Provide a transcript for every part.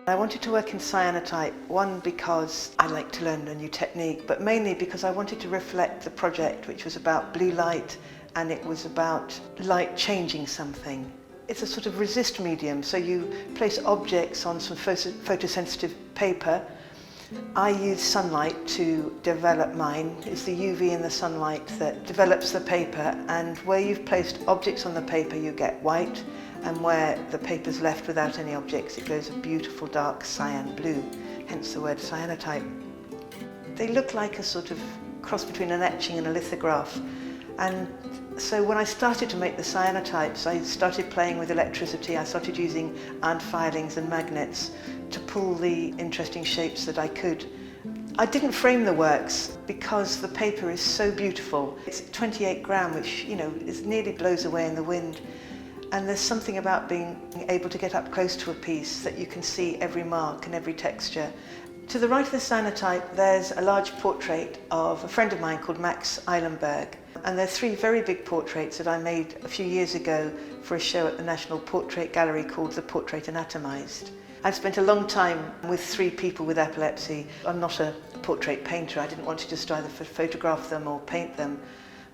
I wanted to work in cyanotype, one because I like to learn a new technique, but mainly because I wanted to reflect the project, which was about blue light, and it was about light changing something. It's a sort of resist medium, so you place objects on some photosensitive paper. I use sunlight to develop mine. It's the UV in the sunlight that develops the paper, and where you've placed objects on the paper you get white, and where the paper's left without any objects it goes a beautiful dark cyan blue, hence the word cyanotype. They look like a sort of cross between an etching and a lithograph, and so when I started to make the cyanotypes I started playing with electricity. I started using iron filings and magnets to pull the interesting shapes that I could. I didn't frame the works because the paper is so beautiful. It's 28 gram, which, you know, nearly blows away in the wind. And there's something about being able to get up close to a piece that you can see every mark and every texture. To the right of the cyanotype, there's a large portrait of a friend of mine called Max Eilenberg. And there are 3 very big portraits that I made a few years ago for a show at the National Portrait Gallery called The Portrait Anatomized. I've spent a long time with 3 people with epilepsy. I'm not a portrait painter. I didn't want to just either photograph them or paint them,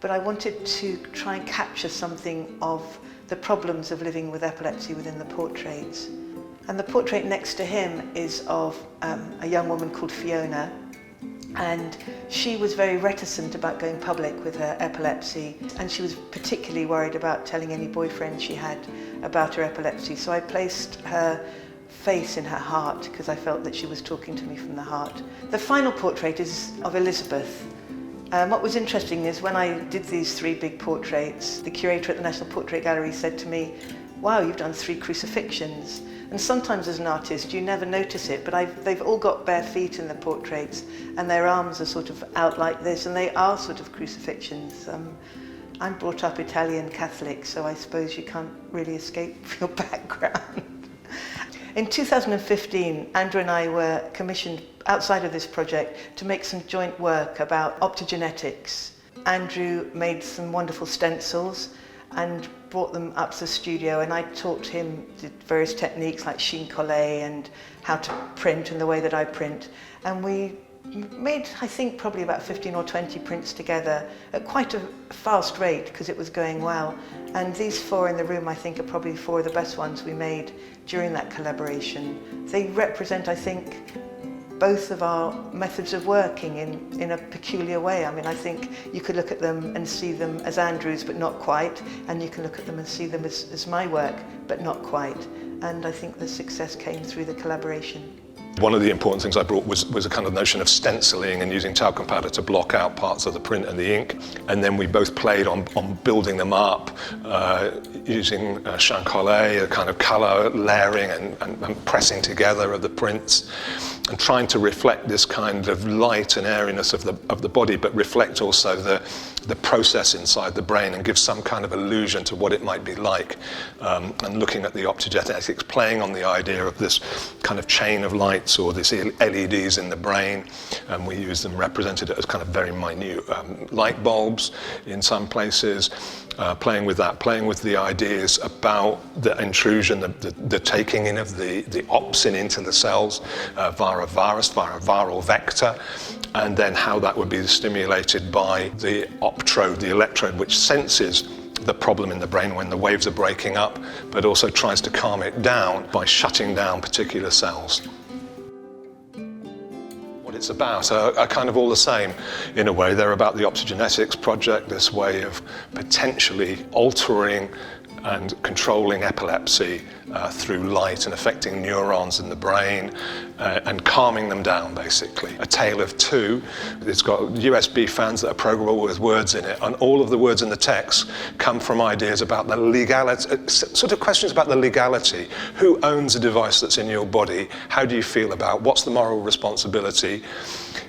but I wanted to try and capture something of the problems of living with epilepsy within the portraits. And the portrait next to him is of a young woman called Fiona, and she was very reticent about going public with her epilepsy, and she was particularly worried about telling any boyfriend she had about her epilepsy. So I placed her face in her heart because I felt that she was talking to me from the heart. The final portrait is of Elizabeth. What was interesting is when I did these 3 big portraits, the curator at the National Portrait Gallery said to me, "Wow, you've done 3 crucifixions." And sometimes as an artist you never notice it, but they've all got bare feet in the portraits and their arms are sort of out like this, and they are sort of crucifixions. I'm brought up Italian Catholic, so I suppose you can't really escape your background. In 2015, Andrew and I were commissioned outside of this project to make some joint work about optogenetics. Andrew made some wonderful stencils and brought them up to the studio, and I taught him the various techniques like chine collé and how to print and the way that I print. And we made, I think, probably about 15 or 20 prints together at quite a fast rate because it was going well. And these 4 in the room, I think, are probably 4 of the best ones we made during that collaboration. They represent, I think, both of our methods of working in a peculiar way. I mean, I think you could look at them and see them as Andrew's, but not quite, and you can look at them and see them as my work, but not quite. And I think the success came through the collaboration. One of the important things I brought was a kind of notion of stenciling and using talcum powder to block out parts of the print and the ink. And then we both played on building them up, using chine collé, a kind of colour layering and pressing together of the prints, and trying to reflect this kind of light and airiness of the body, but reflect also the process inside the brain and give some kind of illusion to what it might be like. And looking at the optogenetics, playing on the idea of this kind of chain of lights or these LEDs in the brain, and we use them represented as kind of very minute light bulbs in some places. Playing with that, playing with the ideas about the intrusion, the taking in of the opsin into the cells via a virus, via a viral vector, and then how that would be stimulated by the optrode, the electrode, which senses the problem in the brain when the waves are breaking up, but also tries to calm it down by shutting down particular cells. What it's about are kind of all the same in a way. They're about the optogenetics project, this way of potentially altering and controlling epilepsy through light and affecting neurons in the brain and calming them down, basically. A tale of 2. It's got USB fans that are programmable with words in it, and all of the words in the text come from ideas about the legality, sort of questions about the legality. Who owns a device that's in your body? How do you feel about what's the moral responsibility?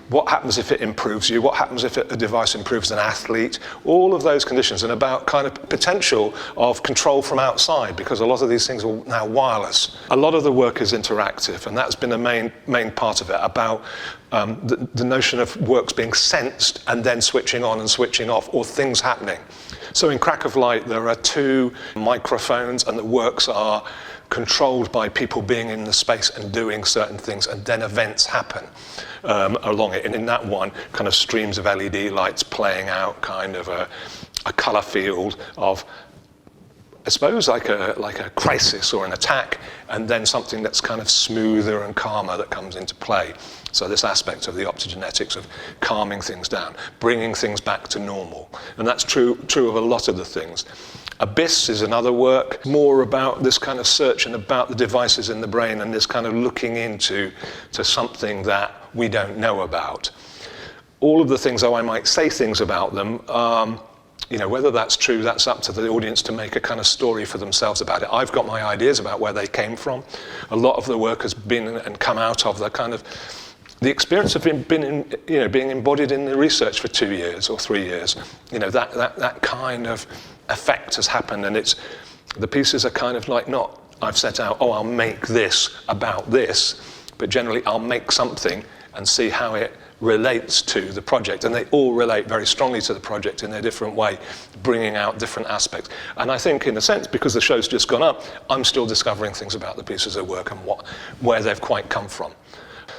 What happens if it improves you? What happens if a device improves an athlete? All of those conditions, and about kind of potential of control from outside, because a lot of these things are now wireless. A lot of the work is interactive, and that's been a main part of it, about the notion of works being sensed and then switching on and switching off, or things happening. So in Crack of Light, there are 2 microphones, and the works are controlled by people being in the space and doing certain things, and then events happen along it. And in that one, kind of streams of LED lights playing out kind of a colour field of, I suppose, like a crisis or an attack, and then something that's kind of smoother and calmer that comes into play. So this aspect of the optogenetics of calming things down, bringing things back to normal. And that's true of a lot of the things. Abyss is another work, more about this kind of search and about the devices in the brain and this kind of looking into something that we don't know about. All of the things, though I might say things about them, whether that's true, that's up to the audience to make a kind of story for themselves about it. I've got my ideas about where they came from. A lot of the work has been and come out of the kind of the experience of being embodied in the research for 2 years or 3 years. That kind of effect has happened, and the pieces are kind of like not I've set out, I'll make this about this, but generally I'll make something and see how it relates to the project, and they all relate very strongly to the project in their different way, bringing out different aspects. And I think, in a sense, because the show's just gone up, I'm still discovering things about the pieces of work and where they've quite come from.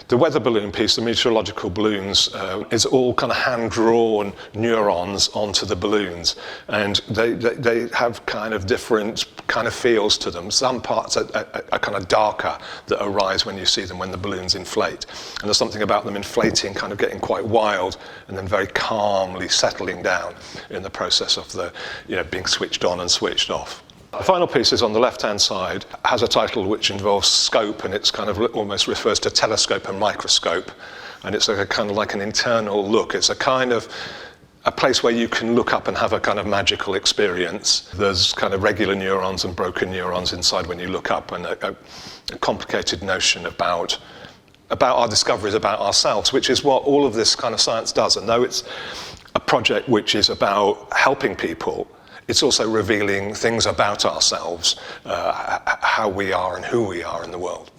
The weather balloon piece, the meteorological balloons, is all kind of hand-drawn neurons onto the balloons, and they have kind of different kind of feels to them. Some parts are kind of darker that arise when you see them when the balloons inflate, and there's something about them inflating, kind of getting quite wild, and then very calmly settling down in the process of the being switched on and switched off. The final piece is on the left-hand side, has a title which involves scope, and it's kind of almost refers to telescope and microscope, and it's kind of like an internal look. It's a kind of a place where you can look up and have a kind of magical experience. There's kind of regular neurons and broken neurons inside when you look up, and a complicated notion about our discoveries about ourselves, which is what all of this kind of science does. And though it's a project which is about helping people, it's also revealing things about ourselves, how we are and who we are in the world.